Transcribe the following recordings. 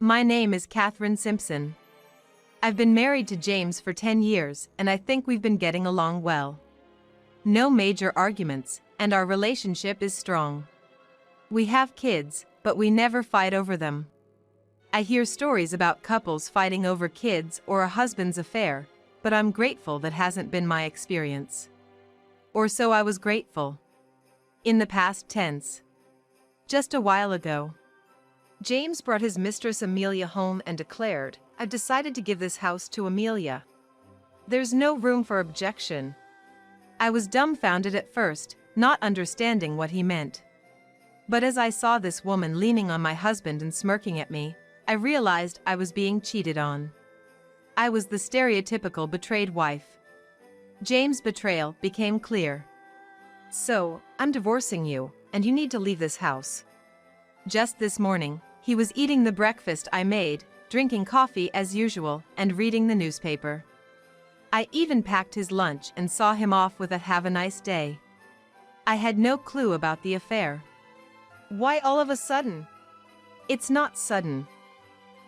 My name is Catherine Simpson. I've been married to James for 10 years, and I think we've been getting along well. No major arguments, and our relationship is strong. We have kids, but we never fight over them. I hear stories about couples fighting over kids or a husband's affair, but I'm grateful that hasn't been my experience. Or so I was grateful. In the past tense. Just a while ago, James brought his mistress Amelia home and declared, "I've decided to give this house to Amelia." There's no room for objection. I was dumbfounded at first, not understanding what he meant. But as I saw this woman leaning on my husband and smirking at me, I realized I was being cheated on. I was the stereotypical betrayed wife. James' betrayal became clear. "So, I'm divorcing you, and you need to leave this house." Just this morning, he was eating the breakfast I made, drinking coffee as usual, and reading the newspaper. I even packed his lunch and saw him off with a "have a nice day." I had no clue about the affair. Why all of a sudden? It's not sudden.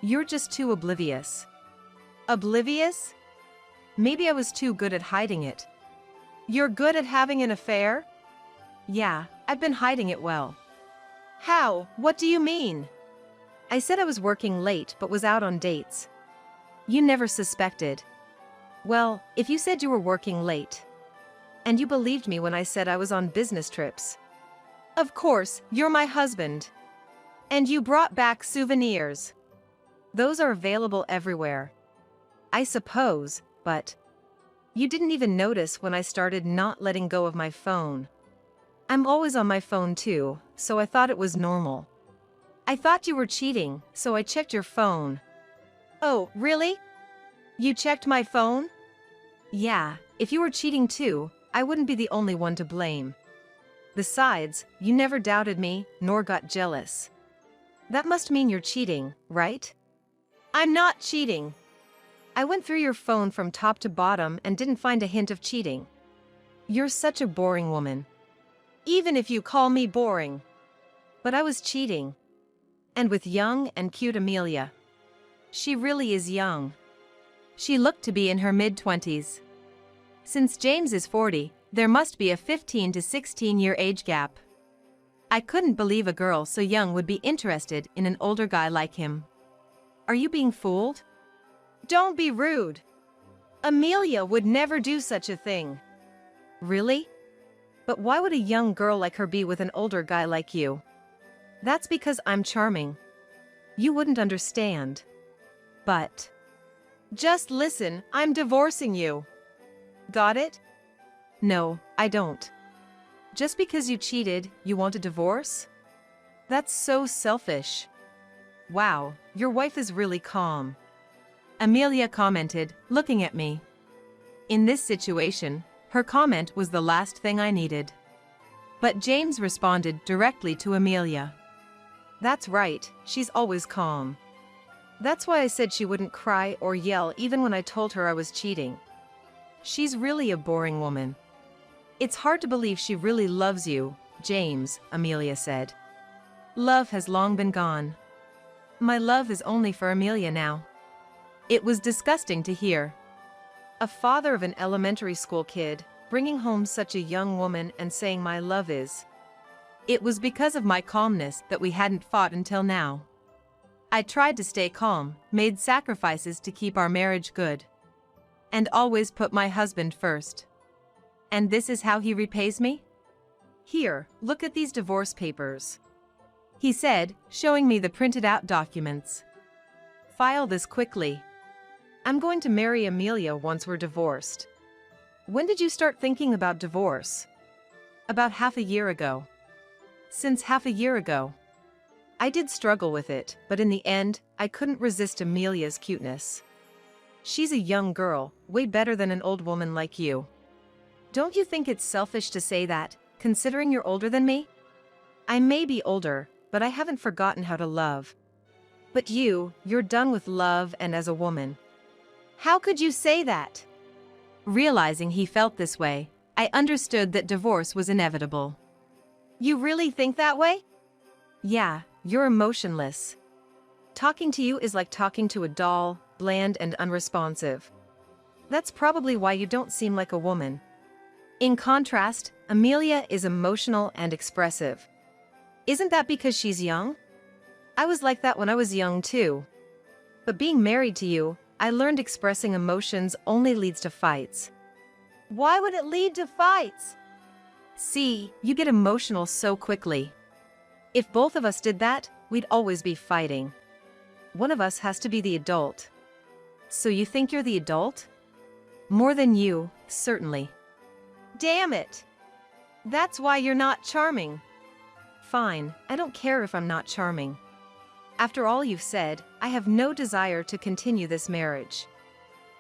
You're just too oblivious. Oblivious? Maybe I was too good at hiding it. You're good at having an affair? Yeah, I've been hiding it well. How? What do you mean? I said I was working late but was out on dates. You never suspected. Well, if you said you were working late. And you believed me when I said I was on business trips. Of course, you're my husband. And you brought back souvenirs. Those are available everywhere. I suppose, but you didn't even notice when I started not letting go of my phone. I'm always on my phone too, so I thought it was normal. I thought you were cheating, so I checked your phone. Oh, really? You checked my phone? Yeah, if you were cheating too, I wouldn't be the only one to blame. Besides, you never doubted me, nor got jealous. That must mean you're cheating, right? I'm not cheating. I went through your phone from top to bottom and didn't find a hint of cheating. You're such a boring woman. Even if you call me boring. But I was cheating. And with young and cute Amelia. She really is young. She looked to be in her mid-20s. Since James is 40, there must be a 15 to 16-year age gap. I couldn't believe a girl so young would be interested in an older guy like him. Are you being fooled? Don't be rude. Amelia would never do such a thing. Really? But why would a young girl like her be with an older guy like you? That's because I'm charming. You wouldn't understand. But just listen, I'm divorcing you. Got it? No, I don't. Just because you cheated, you want a divorce? That's so selfish. Wow, your wife is really calm. Amelia commented, looking at me. In this situation, her comment was the last thing I needed. But James responded directly to Amelia. That's right, she's always calm. That's why I said she wouldn't cry or yell even when I told her I was cheating. She's really a boring woman. It's hard to believe she really loves you, James, Amelia said. Love has long been gone. My love is only for Amelia now. It was disgusting to hear. A father of an elementary school kid, bringing home such a young woman and saying my love is. It was because of my calmness that we hadn't fought until now. I tried to stay calm, made sacrifices to keep our marriage good. And always put my husband first. And this is how he repays me? Here, look at these divorce papers. He said, showing me the printed out documents. File this quickly. I'm going to marry Amelia once we're divorced. When did you start thinking about divorce? About half a year ago. Since half a year ago. I did struggle with it, but in the end, I couldn't resist Amelia's cuteness. She's a young girl, way better than an old woman like you. Don't you think it's selfish to say that, considering you're older than me? I may be older, but I haven't forgotten how to love. But you're done with love and as a woman. How could you say that? Realizing he felt this way, I understood that divorce was inevitable. You really think that way? Yeah, you're emotionless. Talking to you is like talking to a doll, bland and unresponsive. That's probably why you don't seem like a woman. In contrast, Amelia is emotional and expressive. Isn't that because she's young? I was like that when I was young too. But being married to you, I learned expressing emotions only leads to fights. Why would it lead to fights? See, you get emotional so quickly. If both of us did that, we'd always be fighting. One of us has to be the adult. So you think you're the adult? More than you, certainly. Damn it! That's why you're not charming. Fine, I don't care if I'm not charming. After all you've said, I have no desire to continue this marriage.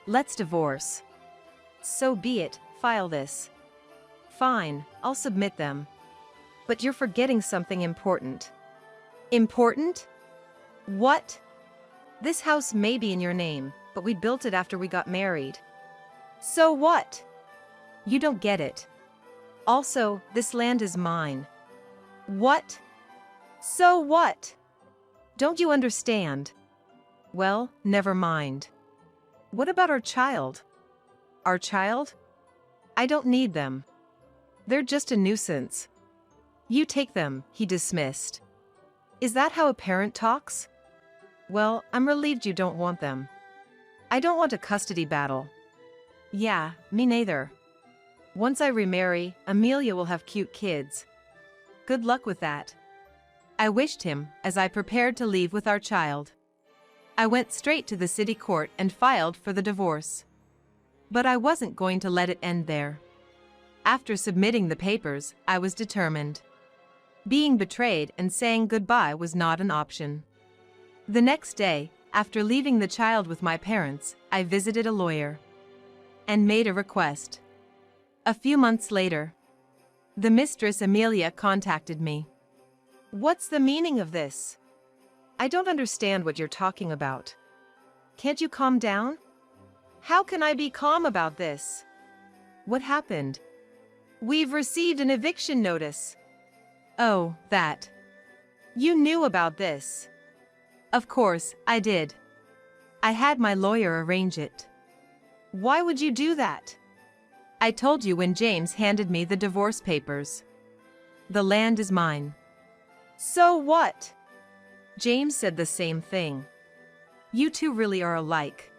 Let's divorce. So be it, file this. Fine, I'll submit them. But you're forgetting something important. Important? What? This house may be in your name, but we built it after we got married. So what? You don't get it. Also, this land is mine. What? So what? Don't you understand? Well, never mind. What about our child? Our child? I don't need them. They're just a nuisance. You take them, he dismissed. Is that how a parent talks? Well, I'm relieved you don't want them. I don't want a custody battle. Yeah, me neither. Once I remarry, Amelia will have cute kids. Good luck with that. I wished him as I prepared to leave with our child. I went straight to the city court and filed for the divorce. But I wasn't going to let it end there. After submitting the papers, I was determined. Being betrayed and saying goodbye was not an option. The next day, after leaving the child with my parents, I visited a lawyer and made a request. A few months later, the mistress Amelia contacted me. What's the meaning of this? I don't understand what you're talking about. Can't you calm down? How can I be calm about this? What happened? We've received an eviction notice. Oh, that. You knew about this. Of course, I did. I had my lawyer arrange it. Why would you do that? I told you when James handed me the divorce papers. The land is mine. So what? James said the same thing. You two really are alike.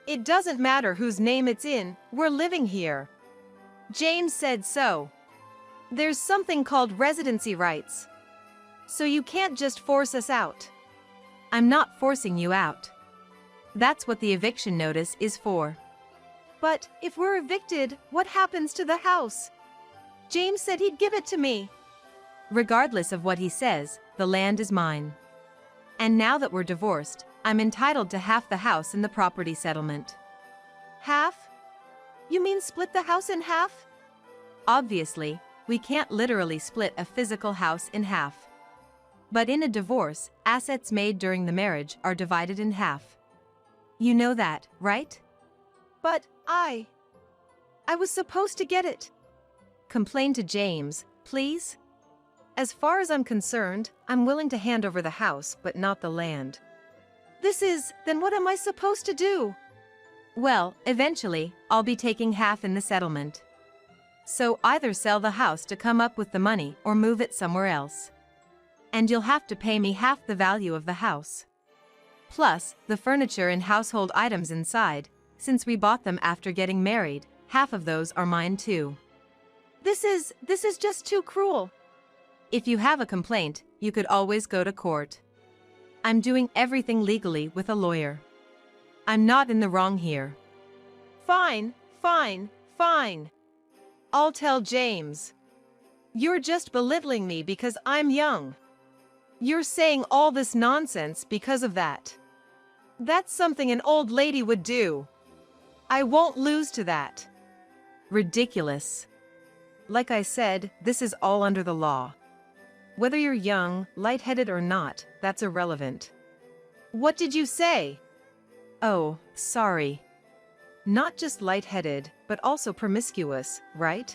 It doesn't matter whose name it's in, we're living here. James said so. There's something called residency rights. So you can't just force us out. I'm not forcing you out. That's what the eviction notice is for. But if we're evicted, what happens to the house? James said he'd give it to me. Regardless of what he says, the land is mine. And now that we're divorced, I'm entitled to half the house in the property settlement. Half? You mean split the house in half? Obviously, we can't literally split a physical house in half. But in a divorce, assets made during the marriage are divided in half. You know that, right? But I was supposed to get it. Complain to James, please. As far as I'm concerned, I'm willing to hand over the house, but not the land. Then what am I supposed to do? Well, eventually, I'll be taking half in the settlement. So either sell the house to come up with the money or move it somewhere else. And you'll have to pay me half the value of the house. Plus, the furniture and household items inside, since we bought them after getting married, half of those are mine too. This is just too cruel. If you have a complaint, you could always go to court. I'm doing everything legally with a lawyer. I'm not in the wrong here. Fine, fine, fine. I'll tell James. You're just belittling me because I'm young. You're saying all this nonsense because of that. That's something an old lady would do. I won't lose to that. Ridiculous. Like I said, this is all under the law. Whether you're young, lightheaded or not, that's irrelevant. What did you say? Oh, sorry. Not just lightheaded, but also promiscuous, right?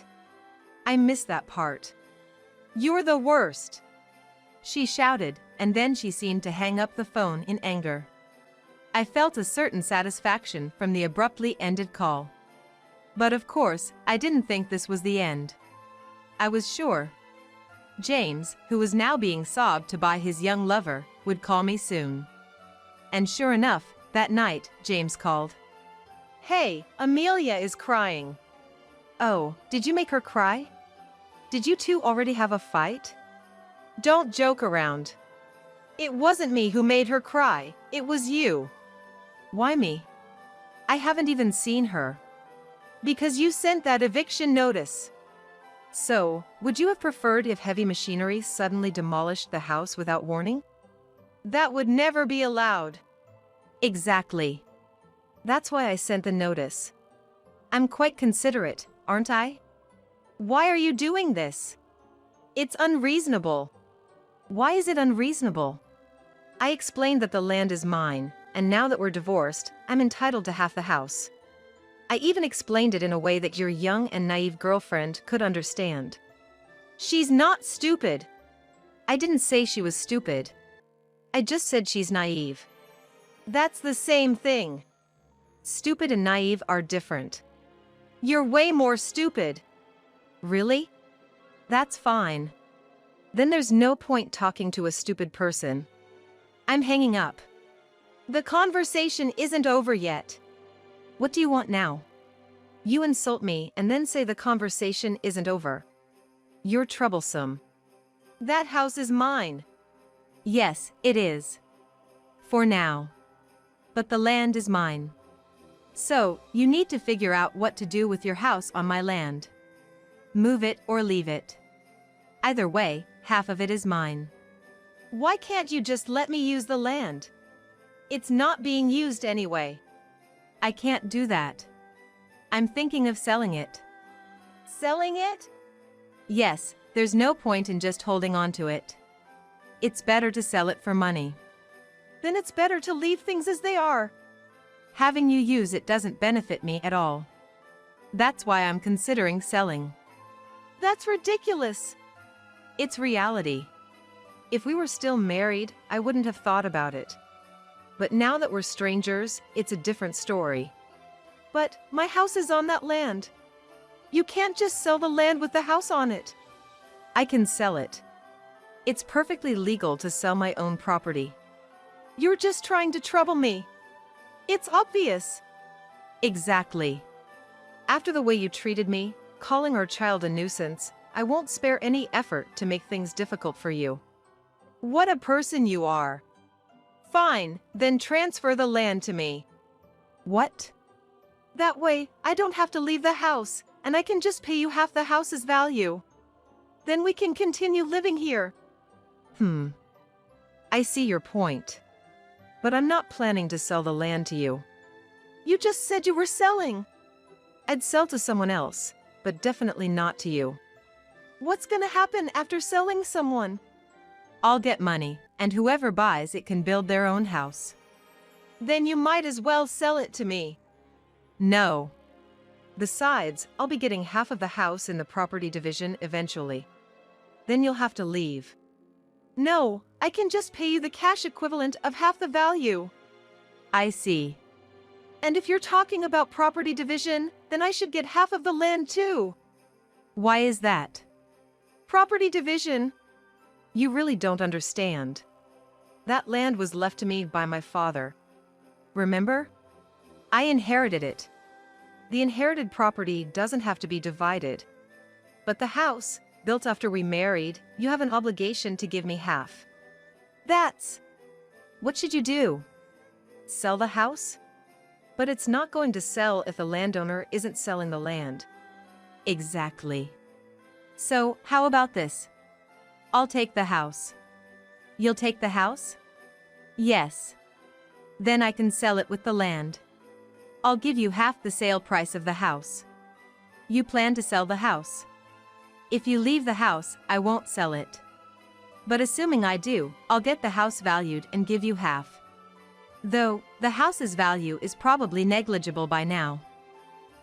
I missed that part. You're the worst. She shouted and then she seemed to hang up the phone in anger. I felt a certain satisfaction from the abruptly ended call. But of course, I didn't think this was the end. I was sure James, who was now being sobbed to by his young lover, would call me soon. And sure enough, that night, James called. "Hey, Amelia is crying." "Oh, did you make her cry? Did you two already have a fight?" "Don't joke around. It wasn't me who made her cry, it was you." "Why me? I haven't even seen her." "Because you sent that eviction notice." "So, would you have preferred if heavy machinery suddenly demolished the house without warning?" "That would never be allowed." "Exactly. That's why I sent the notice. I'm quite considerate, aren't I?" "Why are you doing this? It's unreasonable." "Why is it unreasonable?" "I explained that the land is mine, and now that we're divorced, I'm entitled to half the house. I even explained it in a way that your young and naive girlfriend could understand." "She's not stupid." "I didn't say she was stupid. I just said she's naive." "That's the same thing." "Stupid and naive are different." "You're way more stupid." "Really? That's fine. Then there's no point talking to a stupid person. I'm hanging up." "The conversation isn't over yet." "What do you want now?" "You insult me and then say the conversation isn't over. You're troublesome." "That house is mine." "Yes, it is. For now. But the land is mine. So, you need to figure out what to do with your house on my land. Move it or leave it. Either way, half of it is mine." "Why can't you just let me use the land? It's not being used anyway." "I can't do that. I'm thinking of selling it." "Selling it?" "Yes, there's no point in just holding on to it. It's better to sell it for money." "Then it's better to leave things as they are." "Having you use it doesn't benefit me at all. That's why I'm considering selling." "That's ridiculous." "It's reality. If we were still married, I wouldn't have thought about it. But now that we're strangers, it's a different story." "But my house is on that land. You can't just sell the land with the house on it." "I can sell it. It's perfectly legal to sell my own property." "You're just trying to trouble me. It's obvious." "Exactly. After the way you treated me, calling our child a nuisance, I won't spare any effort to make things difficult for you." "What a person you are." "Fine, then transfer the land to me." "What?" "That way, I don't have to leave the house, and I can just pay you half the house's value. Then we can continue living here." I see your point. But I'm not planning to sell the land to you." "You just said you were selling." "I'd sell to someone else, but definitely not to you." "What's gonna happen after selling someone?" "I'll get money, and whoever buys it can build their own house." "Then you might as well sell it to me." "No. Besides, I'll be getting half of the house in the property division eventually. Then you'll have to leave." "No, I can just pay you the cash equivalent of half the value." "I see. And if you're talking about property division, then I should get half of the land too." "Why is that?" "Property division." "You really don't understand. That land was left to me by my father. Remember? I inherited it. The inherited property doesn't have to be divided. But the house, built after we married, you have an obligation to give me half." "That's..." "What should you do? Sell the house?" "But it's not going to sell if the landowner isn't selling the land." "Exactly. So, how about this? I'll take the house." "You'll take the house?" "Yes. Then I can sell it with the land. I'll give you half the sale price of the house. You plan to sell the house. If you leave the house, I won't sell it. But assuming I do, I'll get the house valued and give you half. Though, the house's value is probably negligible by now."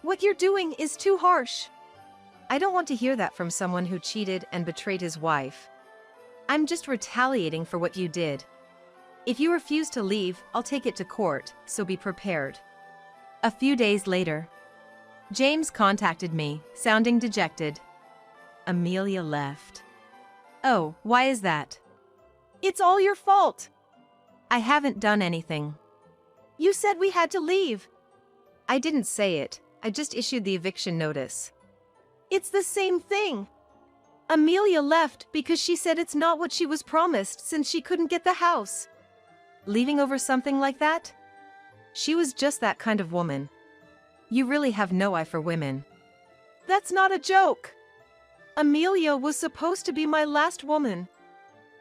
"What you're doing is too harsh." "I don't want to hear that from someone who cheated and betrayed his wife. I'm just retaliating for what you did. If you refuse to leave, I'll take it to court, so be prepared. A few days later, James contacted me, sounding dejected. Amelia left. Oh, why is that? It's all your fault. I haven't done anything. You said we had to leave. I didn't say it, I just issued the eviction notice. It's the same thing. Amelia left because she said it's not what she was promised since she couldn't get the house. Leaving over something like that? She was just that kind of woman. You really have no eye for women. That's not a joke. Amelia was supposed to be my last woman.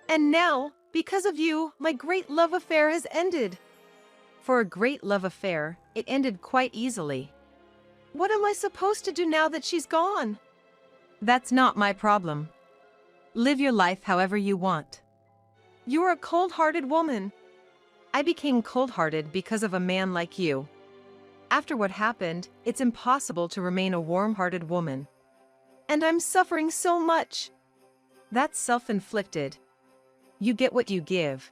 And now, because of you, my great love affair has ended. For a great love affair, it ended quite easily. What am I supposed to do now that she's gone? That's not my problem. Live your life however you want. You're a cold-hearted woman. I became cold-hearted because of a man like you. After what happened, it's impossible to remain a warm-hearted woman. And I'm suffering so much. That's self-inflicted. You get what you give.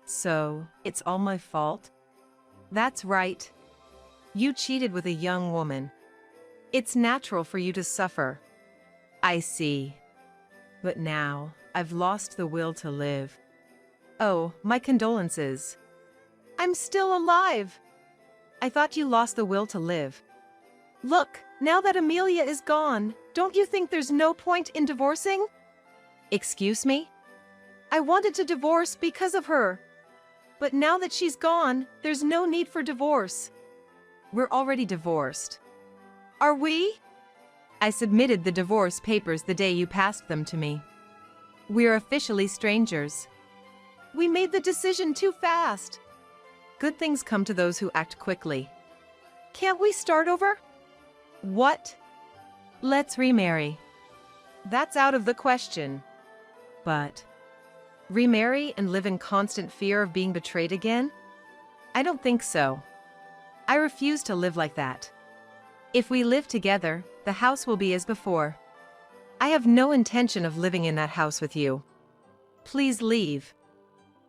So, it's all my fault? That's right. You cheated with a young woman. It's natural for you to suffer. I see. But now, I've lost the will to live. Oh, my condolences. I'm still alive. I thought you lost the will to live. Look, now that Amelia is gone, don't you think there's no point in divorcing? Excuse me? I wanted to divorce because of her. But now that she's gone, there's no need for divorce. We're already divorced. Are we? I submitted the divorce papers the day you passed them to me. We're officially strangers. We made the decision too fast. Good things come to those who act quickly. Can't we start over? What? Let's remarry. That's out of the question. But remarry and live in constant fear of being betrayed again? I don't think so. I refuse to live like that. If we live together, the house will be as before. I have no intention of living in that house with you. Please leave.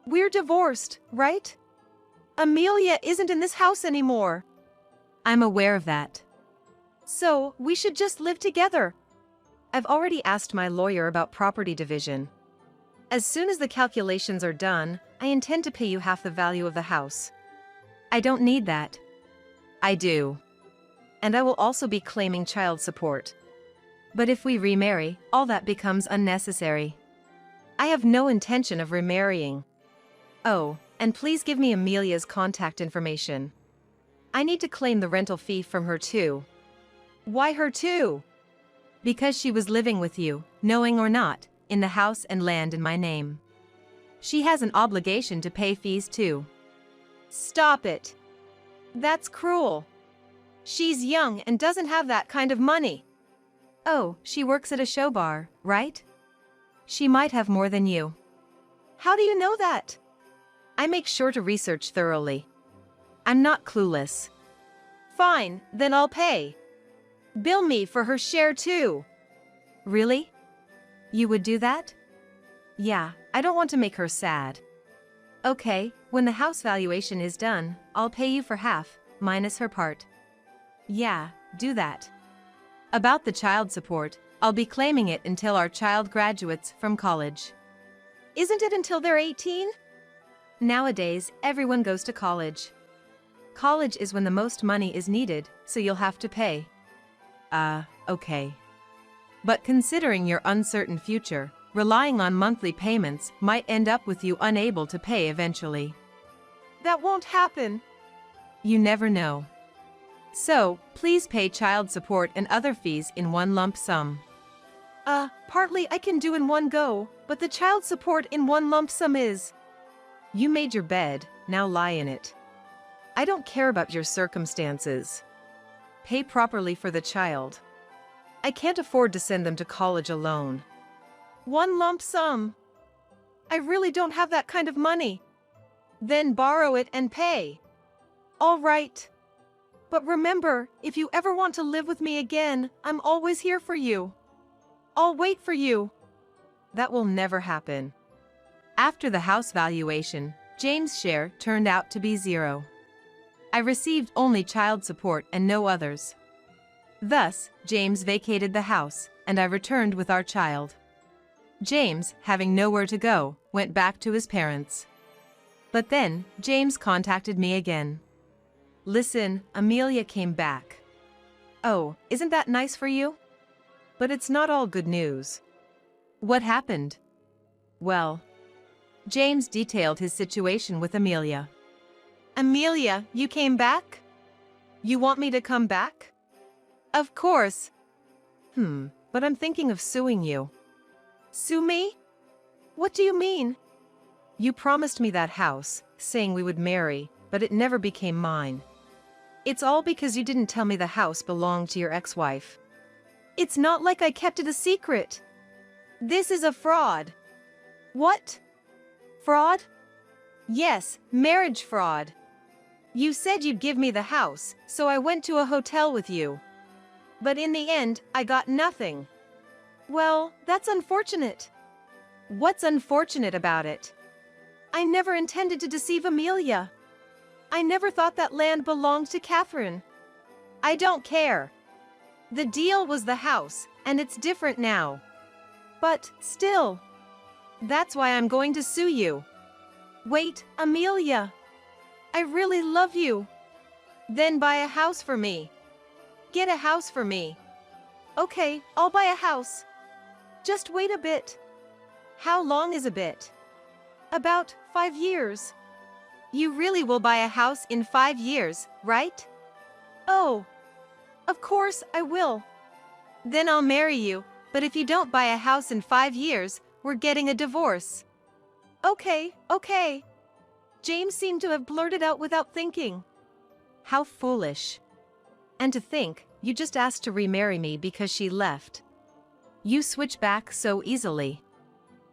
We're divorced, right? Amelia isn't in this house anymore. I'm aware of that. So, we should just live together. I've already asked my lawyer about property division. As soon as the calculations are done, I intend to pay you half the value of the house. I don't need that. I do. And I will also be claiming child support. But if we remarry, all that becomes unnecessary. I have no intention of remarrying. Oh, and please give me Amelia's contact information. I need to claim the rental fee from her too. Why her too? Because she was living with you, knowing or not, in the house and land in my name. She has an obligation to pay fees too. Stop it. That's cruel. She's young and doesn't have that kind of money. Oh, she works at a show bar, right? She might have more than you. How do you know that? I make sure to research thoroughly. I'm not clueless. Fine, then I'll pay. Bill me for her share too. Really? You would do that? Yeah, I don't want to make her sad. Okay, when the house valuation is done, I'll pay you for half, minus her part. Yeah, do that. About the child support, I'll be claiming it until our child graduates from college. Isn't it until they're 18? Nowadays, everyone goes to college. College is when the most money is needed, so you'll have to pay. Okay. But considering your uncertain future, relying on monthly payments might end up with you unable to pay eventually. That won't happen. You never know. So, please pay child support and other fees in one lump sum. Partly I can do in one go, but the child support in one lump sum is... You made your bed, now lie in it. I don't care about your circumstances. Pay properly for the child. I can't afford to send them to college alone. One lump sum. I really don't have that kind of money. Then borrow it and pay. All right. But remember, if you ever want to live with me again, I'm always here for you. I'll wait for you. That will never happen. After the house valuation, James' share turned out to be zero. I received only child support and no others. Thus, James vacated the house, and I returned with our child. James, having nowhere to go, went back to his parents. But then, James contacted me again. Listen, Amelia came back. Oh, isn't that nice for you? But it's not all good news. What happened? Well, James detailed his situation with Amelia. Amelia, you came back? You want me to come back? Of course. But I'm thinking of suing you. Sue me? What do you mean? You promised me that house, saying we would marry, but it never became mine. It's all because you didn't tell me the house belonged to your ex-wife. It's not like I kept it a secret. This is a fraud. What? Fraud? Yes, marriage fraud. You said you'd give me the house, so I went to a hotel with you. But in the end, I got nothing. Well, that's unfortunate. What's unfortunate about it? I never intended to deceive Amelia. I never thought that land belonged to Catherine. I don't care. The deal was the house, and it's different now. But, still. That's why I'm going to sue you. Wait, Amelia. I really love you. Then buy a house for me. Get a house for me. Okay, I'll buy a house. Just wait a bit. How long is a bit? About 5 years. You really will buy a house in 5 years, right? Oh, of course I will. Then I'll marry you, but if you don't buy a house in 5 years, we're getting a divorce. Okay. James seemed to have blurted out without thinking. How foolish. And to think, you just asked to remarry me because she left. You switch back so easily.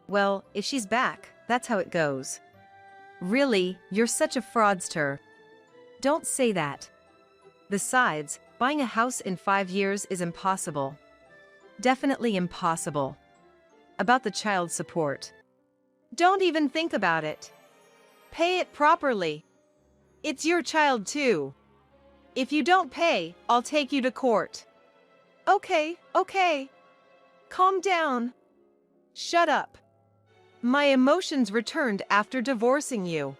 Well, if she's back, that's how it goes. Really, you're such a fraudster. Don't say that. Besides, buying a house in 5 years is impossible. Definitely impossible. About the child support. Don't even think about it. Pay it properly. It's your child too. If you don't pay, I'll take you to court. Okay. Calm down. Shut up. My emotions returned after divorcing you,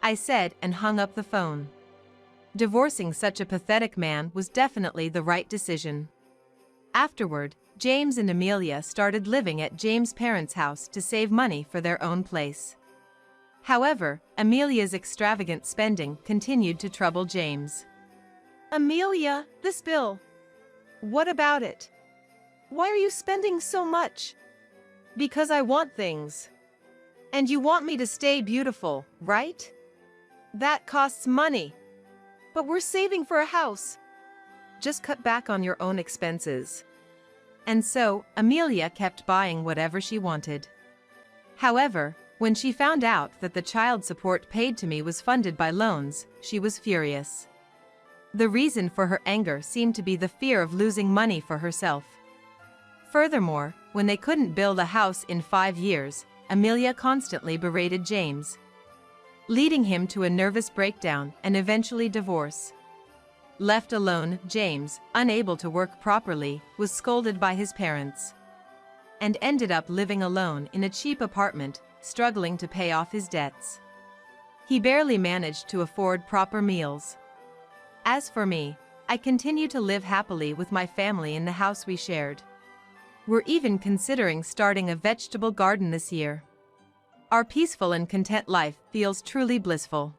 I said and hung up the phone. Divorcing such a pathetic man was definitely the right decision. Afterward, James and Amelia started living at James' parents' house to save money for their own place. However, Amelia's extravagant spending continued to trouble James. Amelia, this bill. What about it? Why are you spending so much? Because I want things. And you want me to stay beautiful, right? That costs money. But we're saving for a house. Just cut back on your own expenses. And so, Amelia kept buying whatever she wanted. However, when she found out that the child support paid to me was funded by loans, she was furious. The reason for her anger seemed to be the fear of losing money for herself. Furthermore, when they couldn't build a house in 5 years, Amelia constantly berated James, leading him to a nervous breakdown and eventually divorce. Left alone, James, unable to work properly, was scolded by his parents and ended up living alone in a cheap apartment, struggling to pay off his debts. He barely managed to afford proper meals. As for me, I continue to live happily with my family in the house we shared. We're even considering starting a vegetable garden this year. Our peaceful and content life feels truly blissful.